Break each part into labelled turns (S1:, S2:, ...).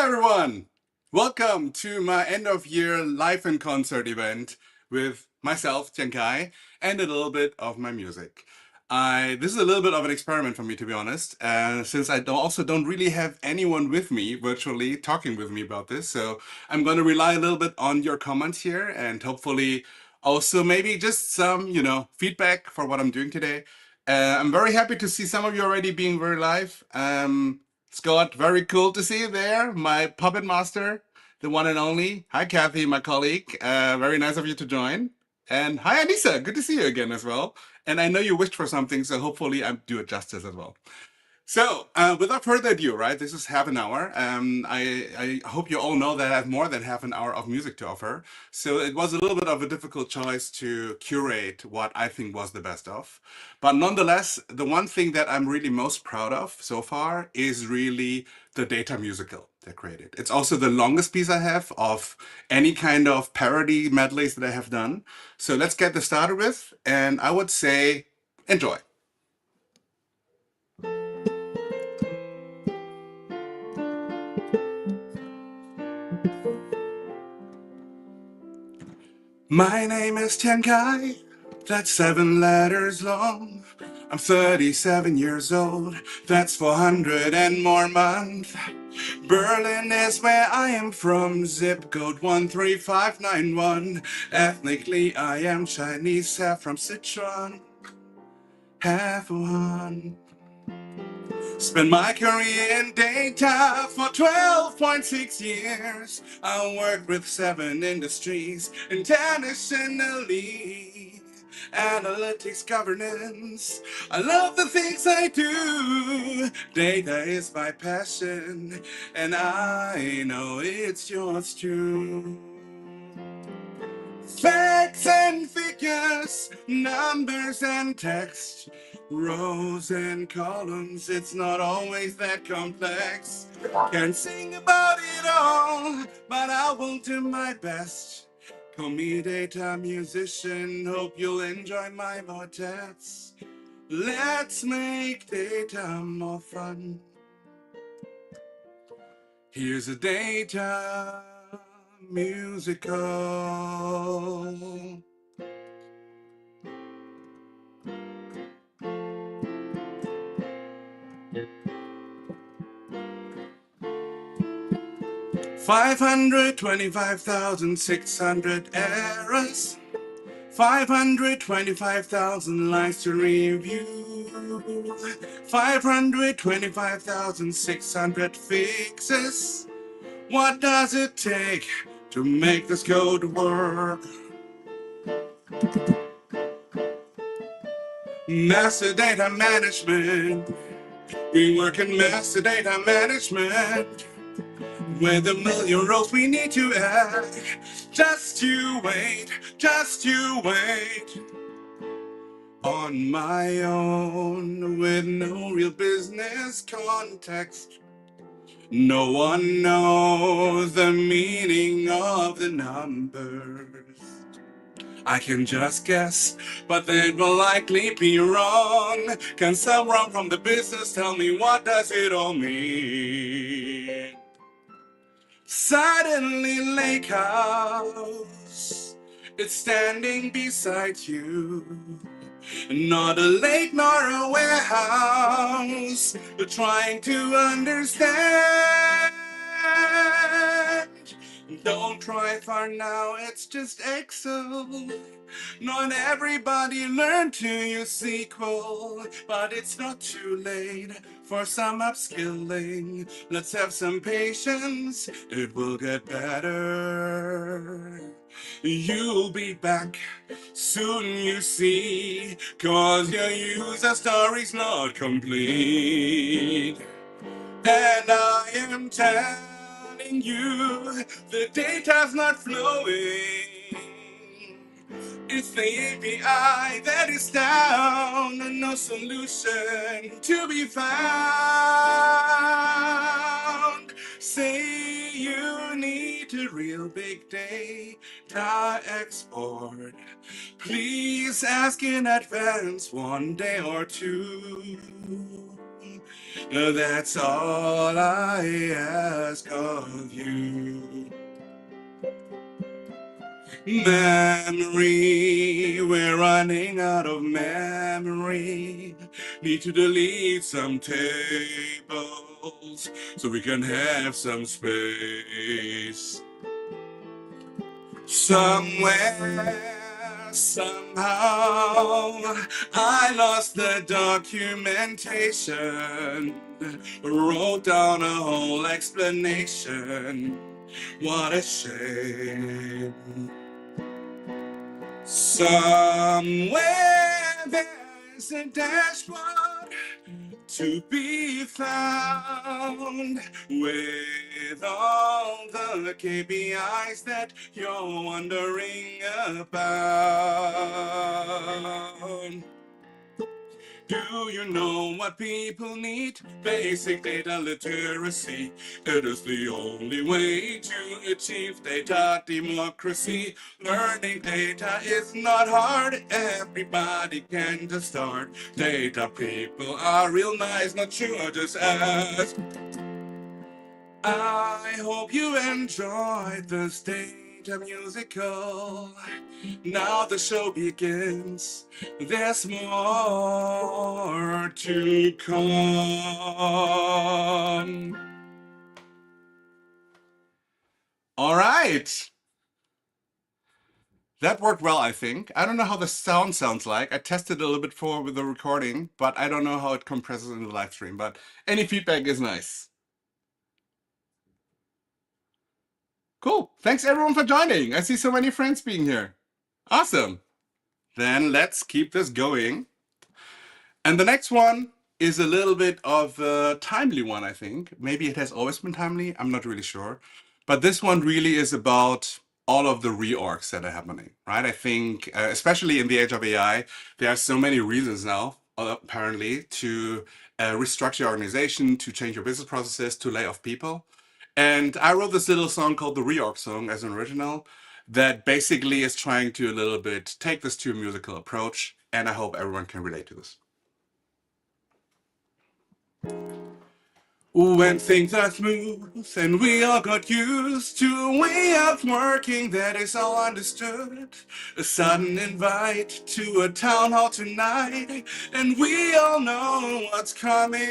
S1: everyone! Welcome to my end of year live in concert event with myself, TIANKAI, and a little bit of my music. This is a little bit of an experiment for me, to be honest, since I also don't really have anyone with me virtually talking with me about this. So I'm going to rely a little bit on your comments here and hopefully also maybe just some, feedback for what I'm doing today. I'm very happy to see some of you already being very live. Scott, very cool to see you there. My puppet master, the one and only. Hi, Kathy, my colleague. Very nice of you to join. And hi, Anissa. Good to see you again as well. And I know you wished for something, so hopefully I do it justice as well. So, without further ado, right, this is half an hour. I hope you all know that I have more than half an hour of music to offer. So it was a little bit of a difficult choice to curate what I think was the best of. But nonetheless, the one thing that I'm really most proud of so far is really the data musical they created. It's also the longest piece I have of any kind of parody medleys that I have done. So let's get this started with, and I would say enjoy. My name is TIANKAI, that's 7 letters long. I'm 37 years old, that's 400 and more months. Berlin is where I am from, zip code 13591. Ethnically I am Chinese, half from Sichuan, half one. Spent my career in data for 12.6 years. I worked with 7 industries internationally. Analytics, governance, I love the things I do. Data is my passion, and I know it's yours too. Facts and figures, numbers and text, rows and columns, it's not always that complex. Can't sing about it all, but I will do my best. Call me data musician, hope you'll enjoy my motets. Let's make data more fun. Here's a data musical. 525,600 errors, 525,000 lines to review, 525,600 fixes. What does it take to make this code work? Master data management. We work in master data management. With a million rows we need to add. Just you wait, just you wait. On my own, with no real business context. No one knows the meaning of the numbers. I can just guess, but they will likely be wrong. Can someone from the business tell me what does it all mean? Suddenly Lake House, it's standing beside you. Not a lake nor a warehouse, but trying to understand. Don't try far now, it's just Excel. Not everybody learned to use SQL, but it's not too late for some upskilling. Let's have some patience, it will get better. You'll be back soon, you see, 'cause your user story's not complete. And I am telling you, the data's not flowing. It's the API that is down, and no solution to be found. Say you need a real big data export. Please ask in advance, one day or two. That's all I ask of you. Memory, we're running out of memory. Need to delete some tables so we can have some space. Somewhere, somehow, I lost the documentation. Wrote down a whole explanation. What a shame. Somewhere there's a dashboard to be found with all the KPIs that you're wondering about. Do you know what people need? Basic data literacy. It is the only way to achieve data democracy. Learning data is not hard. Everybody can just start. Data people are real nice, not sure, just ask. I hope you enjoyed this data musical. Now the show begins. There's more to come. All right. That worked well, I think. I don't know how the sound sounds like. I tested a little bit for with the recording, but I don't know how it compresses in the live stream. But any feedback is nice. Cool. Thanks everyone for joining. I see so many friends being here. Awesome. Then let's keep this going. And the next one is a little bit of a timely one, I think. Maybe it has always been timely. I'm not really sure. But this one really is about all of the reorgs that are happening, right? I think, especially in the age of AI, there are so many reasons now, apparently, to restructure your organization, to change your business processes, to lay off people. And I wrote this little song called the Reorg Song as an original that basically is trying to a little bit take this to a musical approach. And I hope everyone can relate to this. When things are smooth and we all got used to a way of working that is all understood, a sudden invite to a town hall tonight, and we all know what's coming.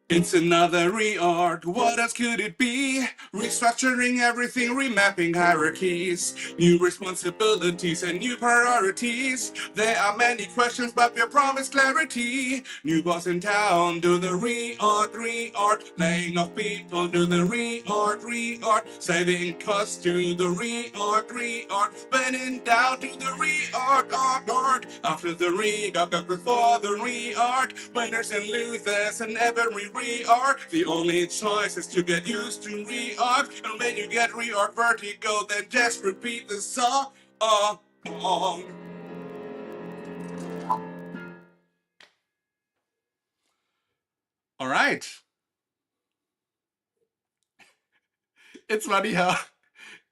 S1: It's another reorg, what else could it be? Restructuring everything, remapping hierarchies, new responsibilities and new priorities. There are many questions, but we promise clarity. New boss in town, do the reorg. Laying off people, do the reorg. Saving costs, do the reorg. When in doubt, do the reorg. After the reorg, before the reorg. Winners and losers and every reorg. The only choice is to get used to reorg. And when you get reorg vertigo, then just repeat the song. All right. It's funny how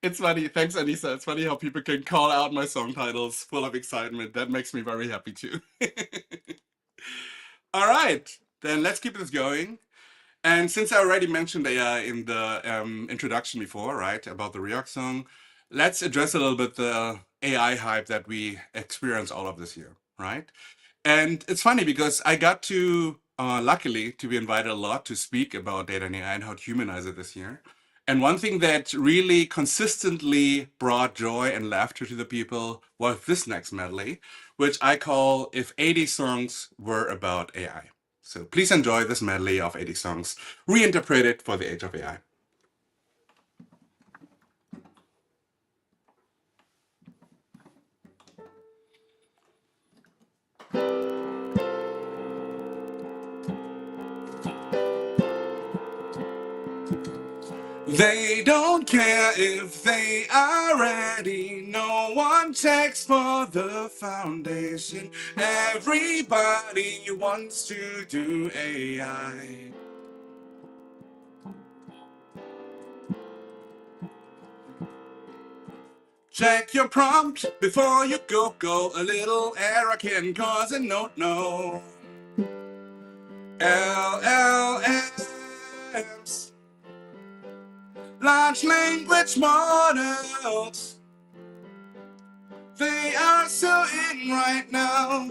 S1: it's funny. Thanks, Anissa. It's funny how people can call out my song titles full of excitement. That makes me very happy too. All right, then let's keep this going. And since I already mentioned AI in the introduction before, right, about the Reorg song, let's address a little bit the AI hype that we experienced all of this year, right? And it's funny because I got to, luckily, to be invited a lot to speak about data and AI and how to humanize it this year. And one thing that really consistently brought joy and laughter to the people was this next medley, which I call If 80 Songs Were About AI. So please enjoy this medley of 80 songs, reinterpreted for the age of AI. They don't care if they are ready. No one checks for the foundation. Everybody wants to do AI. Check your prompt before you go. A little error can cause a no. LLMs, large language models, they are so in right now.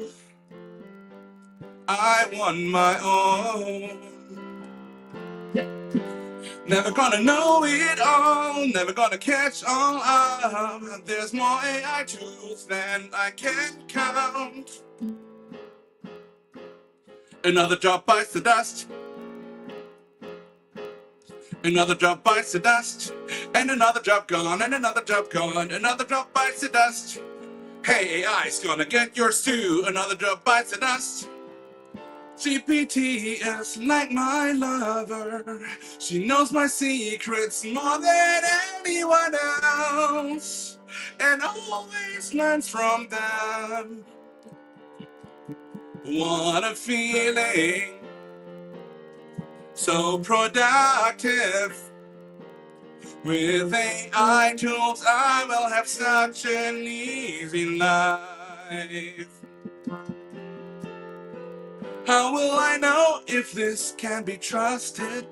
S1: I want my own. Never gonna know it all, never gonna catch all up. There's more AI tools than I can count. Another job bites the dust. Another job bites the dust. And another job gone, and another job gone. Another job bites the dust. Hey, AI's gonna get yours too. Another job bites the dust. GPT is like my lover. She knows my secrets more than anyone else, and always learns from them. What a feeling, so productive. With AI tools, I will have such an easy life. How will I know if this can be trusted?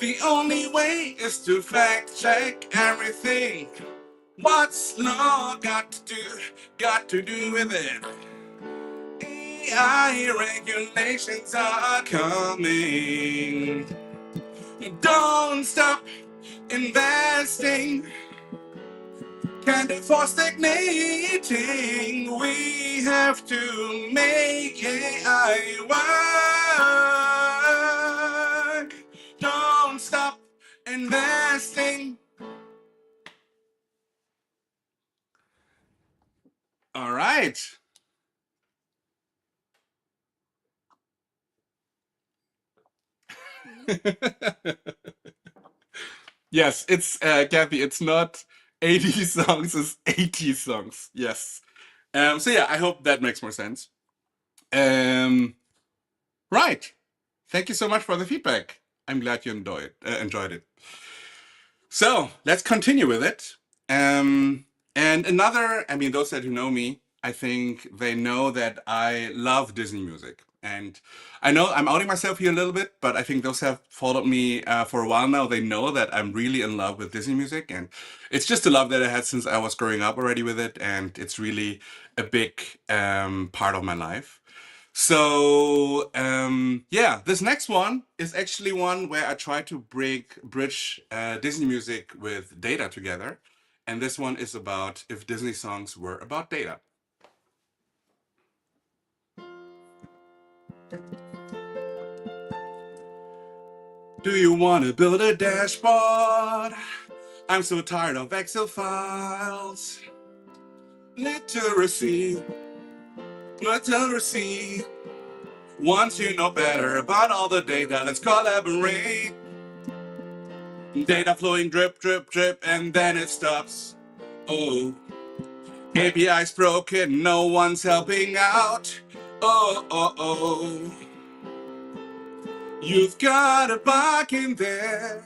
S1: The only way is to fact check everything. What's law got to do with it? AI regulations are coming. Don't stop investing. Can't afford stagnating. We have to make AI work. Don't stop investing. All right. Yes, it's Kathy, it's not 80 songs, it's 80 songs. Yes. So yeah, I hope that makes more sense. Right. Thank you so much for the feedback. I'm glad you enjoyed it. So let's continue with it. And another, I mean, those that who know me, I think they know that I love Disney music. And I know I'm outing myself here a little bit, but I think those have followed me for a while now. They know that I'm really in love with Disney music. And it's just a love that I had since I was growing up already with it. And it's really a big part of my life. So yeah, this next one is actually one where I try to bridge Disney music with data together. And this one is about if Disney songs were about data. Do you want to build a dashboard? I'm so tired of Excel files. Literacy. Once you know better about all the data, let's collaborate. Data flowing drip, and then it stops. Oh, API's broken, no one's helping out. Oh. You've got a bug in there.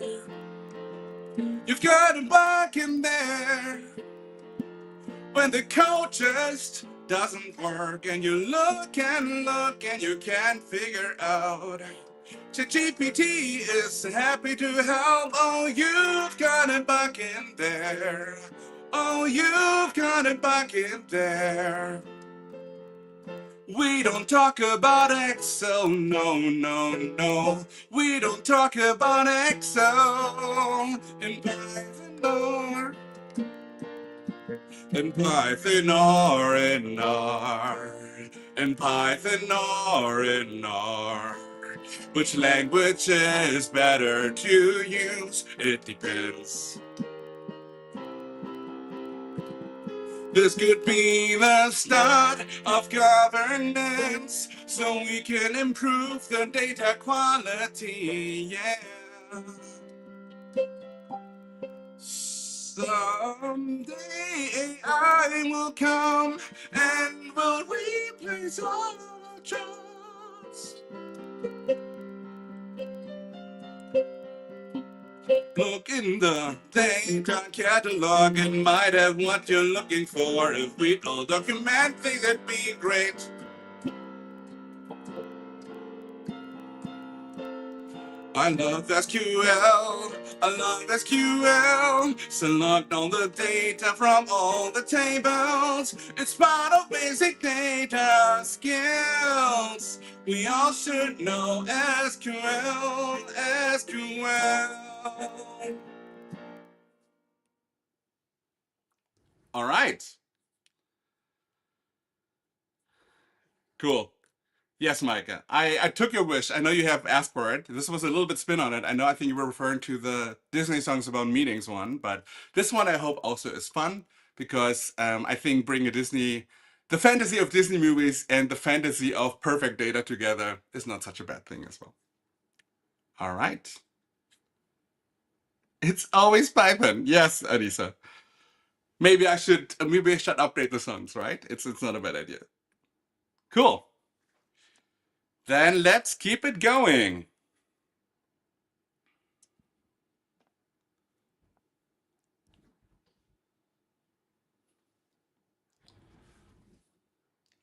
S1: When the code just doesn't work, and you look and you can't figure out. GPT is happy to help. Oh, you've got a bug in there. We don't talk about Excel, no. We don't talk about Excel in Python or in R. Which language is better to use? It depends. This could be the start of governance, so we can improve the data quality, yeah. Someday AI will come and will replace all our jobs. Look in the data catalog, it might have what you're looking for. If we all document things, that'd be great. I love SQL, I love SQL. Select all the data from all the tables. It's part of basic data skills. We all should know SQL, SQL. All right. Cool. Yes, Micah. I took your wish. I know you have asked for it. This was a little bit spin on it. I think you were referring to the Disney Songs About Meetings one, but this one I hope also is fun because I think bringing the fantasy of Disney movies and the fantasy of perfect data together is not such a bad thing as well. All right. It's always piping. Yes, Anissa. Maybe I should update the songs, right? It's not a bad idea. Cool. Then let's keep it going.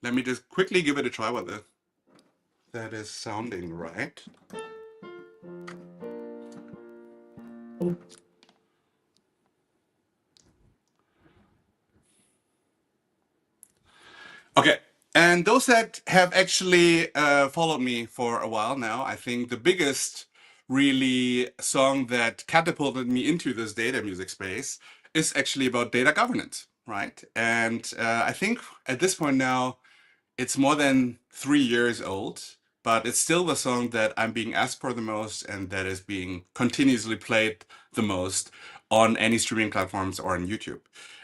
S1: Let me just quickly give it a try whether that is sounding right. Okay, and those that have actually followed me for a while now, I think the biggest really song that catapulted me into this data music space is actually about data governance, right? And I think at this point now, it's more than 3 years old, but it's still the song that I'm being asked for the most and that is being continuously played the most on any streaming platforms or on YouTube.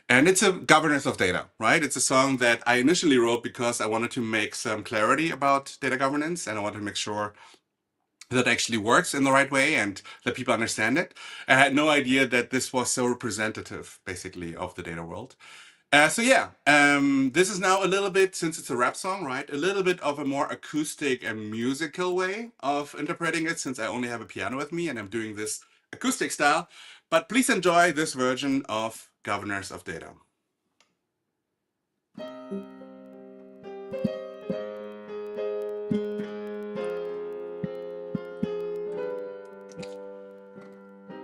S1: And it's a governance of data, right? It's a song that I initially wrote because I wanted to make some clarity about data governance and I wanted to make sure that actually works in the right way and that people understand it. I had no idea that this was so representative, basically, of the data world. This is now a little bit, since it's a rap song, right? A little bit of a more acoustic and musical way of interpreting it, since I only have a piano with me and I'm doing this acoustic style. But please enjoy this version of Governors of Data.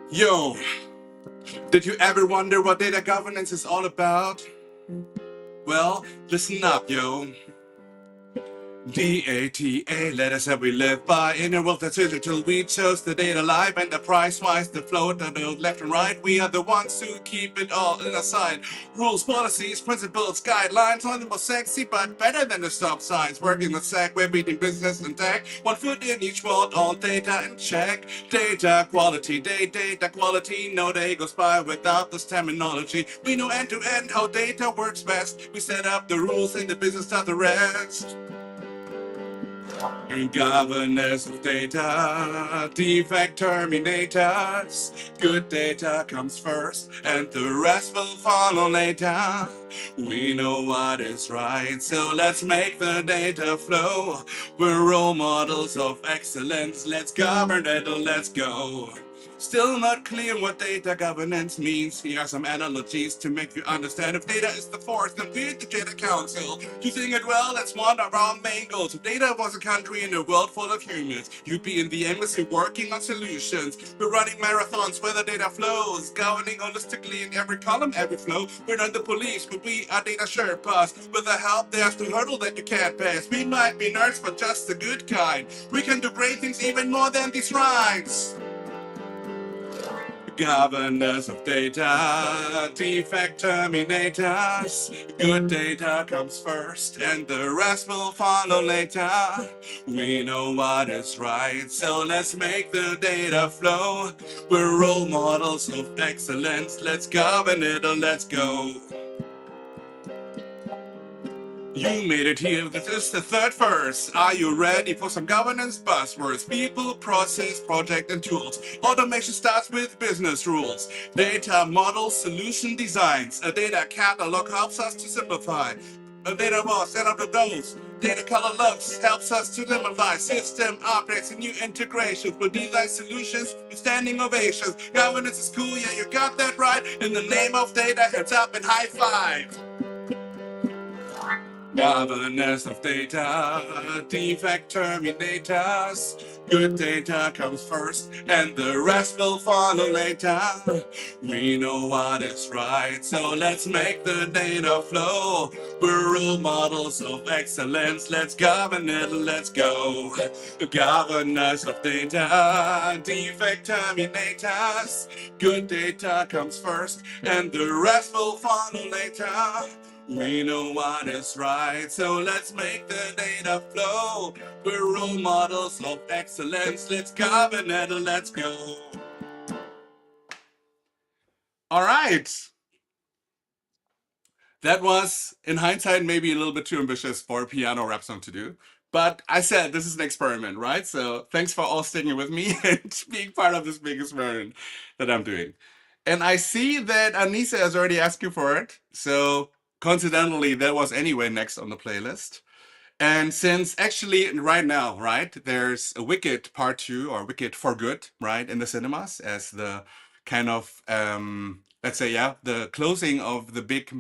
S1: Yo, did you ever wonder what data governance is all about? Well, listen up, yo. DATA, letters that we live by in a world that's digital. We chose the data live and the price wise, the flow, the build left and right. We are the ones who keep it all in our side. Rules, policies, principles, guidelines, only more sexy but better than the stop signs. Working the SEC, we're beating business and tech. 1 foot in each world, all data in check. Data quality, data quality. No day goes by without this terminology. We know end to end how data works best. We set up the rules and the business does the rest. Governors of data, defect terminators. Good data comes first, and the rest will follow later. We know what is right, so let's make the data flow. We're role models of excellence. Let's govern it, let's go. Still not clear what data governance means. Here are some analogies to make you understand. If data is the force, then we're the data council. Using it well, that's one of our main goals. If data was a country in a world full of humans, you'd be in the embassy working on solutions. We're running marathons where the data flows, governing holistically in every column, every flow. We're not the police, but we are data Sherpas. With the help, there's the hurdle that you can't pass. We might be nerds, but just the good kind. We can do great things even more than these rhymes. Governors of data, defect terminators. Good data comes first and the rest will follow later. We know what is right, so let's make the data flow. We're role models of excellence. Let's govern it or let's go. You made it here, this is the third verse. Are you ready for some governance buzzwords? People, process, project, and tools. Automation starts with business rules. Data models, solution designs. A data catalog helps us to simplify. A data boss, set up the goals. data color looks helps us to simplify system updates and new integrations. We'll design solutions with standing ovations. Governance is cool, yeah, you got that right. In the name of data, hands up and high five. Governance of data, defect terminators. Good data comes first, and the rest will follow later. We know what is right, so let's make the data flow. We're role models of excellence. Let's govern it, let's go. Governance of data, defect terminators. Good data comes first, and the rest will follow later. We know what is right, so let's make the data flow. We're role models of excellence. Let's govern it, let's go. All right. That was, in hindsight, maybe a little bit too ambitious for a piano rap song to do. But I said this is an experiment, right? So thanks for all sticking with me and being part of this big experiment that I'm doing. And I see that Anissa has already asked you for it. So coincidentally, that was anyway next on the playlist. And since actually right now, right, there's a Wicked Part 2 or Wicked for Good, right, in the cinemas as the kind of, let's say, yeah, the closing of the big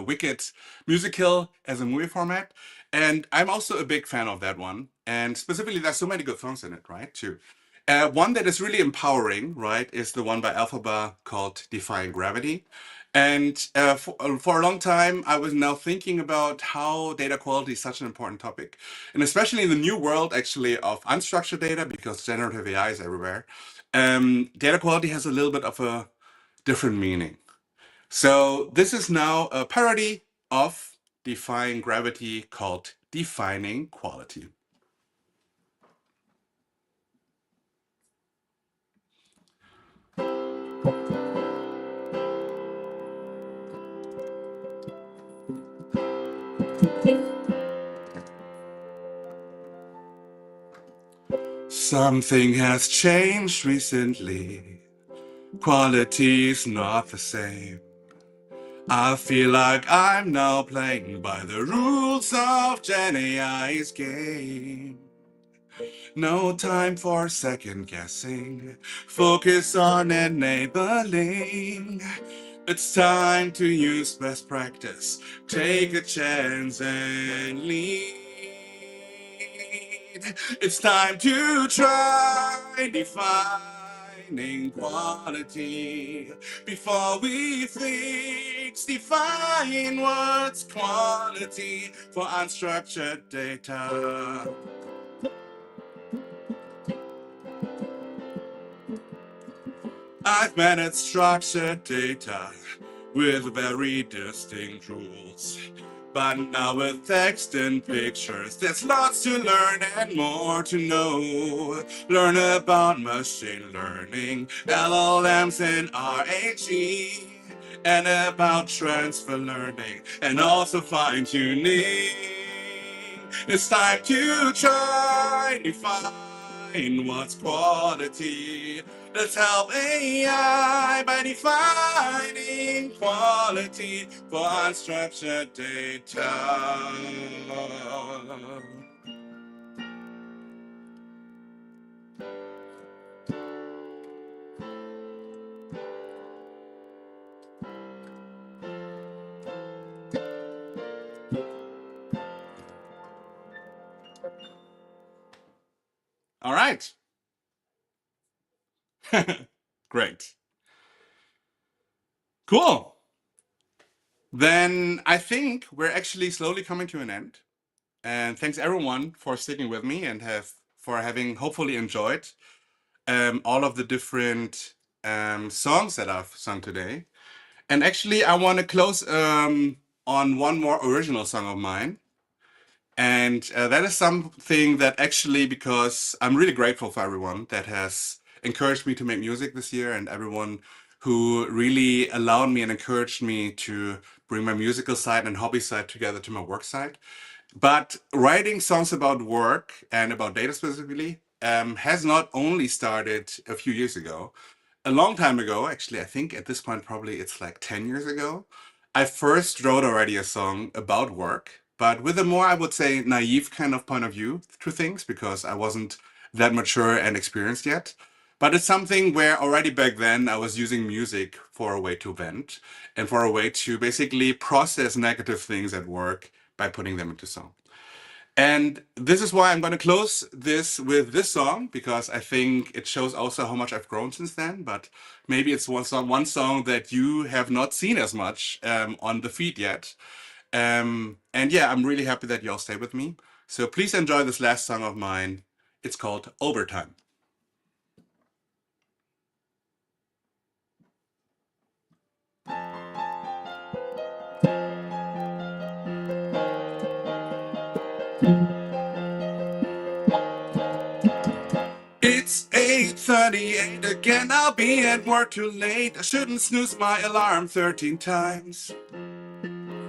S1: Wicked musical as a movie format. And I'm also a big fan of that one. And specifically, there's so many good songs in it, right, too. One that is really empowering, right, is the one by Alphaba called Defying Gravity. And for a long time, I was now thinking about how data quality is such an important topic. And especially in the new world, actually, of unstructured data, because generative AI is everywhere, data quality has a little bit of a different meaning. So this is now a parody of Defying Gravity called Defining Quality. Something has changed recently. Quality's not the same. I feel like I'm now playing by the rules of Gen AI's game. No time for second guessing. Focus on enabling. It's time to use best practice. Take a chance and lead. It's time to try defining quality. Before we fix, define what's quality for unstructured data. I've managed structured data with very distinct rules. But now with text and pictures, there's lots to learn and more to know. Learn about machine learning, LLMs and RAG, and about transfer learning, and also fine-tuning. It's time to try and define what's quality. Let's help AI by defining quality for unstructured data. All right. Great. Cool. Then I think we're actually slowly coming to an end. And thanks everyone for sticking with me and for having hopefully enjoyed all of the different songs that I've sung today. And actually, I want to close on one more original song of mine. And that is something that actually, because I'm really grateful for everyone that has encouraged me to make music this year and everyone who really allowed me and encouraged me to bring my musical side and hobby side together to my work side. But writing songs about work and about data specifically has not only started a few years ago. A long time ago, actually, I think at this point, probably it's like 10 years ago, I first wrote already a song about work but with a more, I would say, naive kind of point of view to things because I wasn't that mature and experienced yet. But it's something where already back then I was using music for a way to vent and for a way to basically process negative things at work by putting them into song. And this is why I'm going to close this with this song because I think it shows also how much I've grown since then. But maybe it's one song that you have not seen as much on the feed yet. And yeah, I'm really happy that you all stay with me. So please enjoy this last song of mine. It's called Overtime. It's 8:38 again, I'll be at work too late. I shouldn't snooze my alarm 13 times.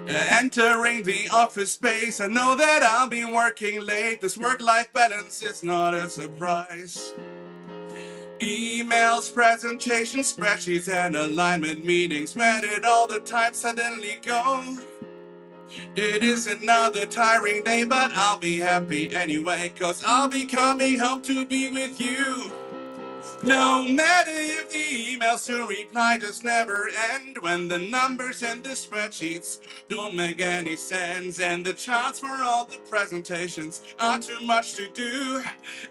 S1: Entering the office space, I know that I'll be working late. This work-life balance is not a surprise. Emails, presentations, spreadsheets, and alignment meetings. Where did all the time suddenly go? It is another tiring day, but I'll be happy anyway, 'cause I'll be coming home to be with you. No matter if the emails to reply just never end, when the numbers and the spreadsheets don't make any sense, and the charts for all the presentations are too much to do,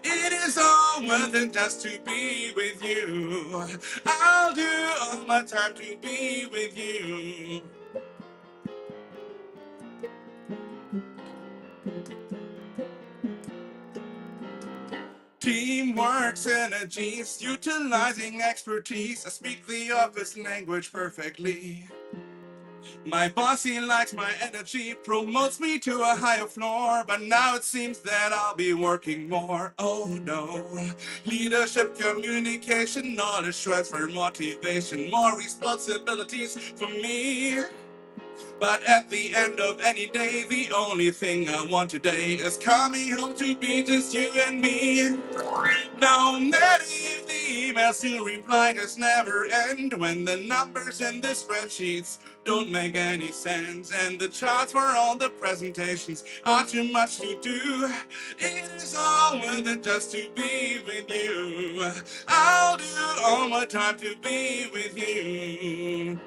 S1: it is all worth it just to be with you. I'll do all my time to be with you. Teamwork, synergies, utilizing expertise. I speak the office language perfectly. My boss, he likes my energy, promotes me to a higher floor, but now it seems that I'll be working more. Oh no. Leadership, communication, knowledge transfer, motivation, more responsibilities for me. But at the end of any day, the only thing I want today is coming home to be just you and me. No matter if the emails to reply just never end, when the numbers in the spreadsheets don't make any sense, and the charts for all the presentations are too much to do, it is all worth it just to be with you. I'll do all my time to be with you.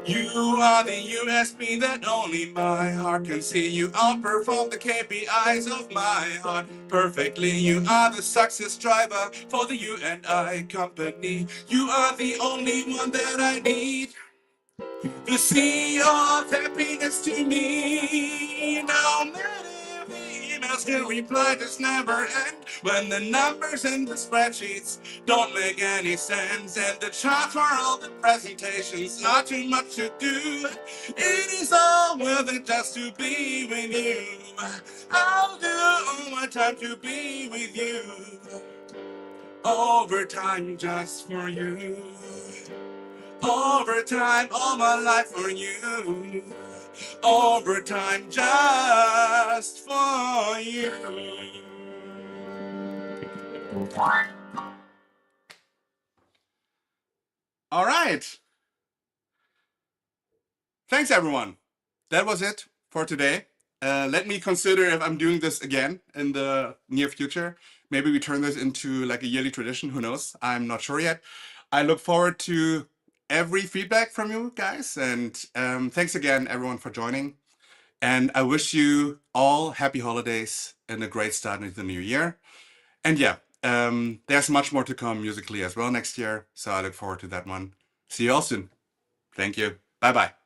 S1: You are the USB that only my heart can see. You outperform the KPIs of my heart perfectly. You are the success driver for the you and I company. You are the only one that I need. The CEO of happiness to me. No matter if the emails to reply just never end, when the numbers in the spreadsheets don't make any sense, and the charts for all the presentations are too much to do, it is all worth it just to be with you. I'll do all my time to be with you. Overtime just for you. Overtime, all my life for you. Overtime just for you. All right. Thanks, everyone. That was it for today. Let me consider if I'm doing this again in the near future. Maybe we turn this into like a yearly tradition. Who knows? I'm not sure yet. I look forward to every feedback from you guys. And thanks again, everyone, for joining. And I wish you all happy holidays and a great start into the new year. And yeah, there's much more to come musically as well next year. So I look forward to that one. See you all soon. Thank you. Bye-bye.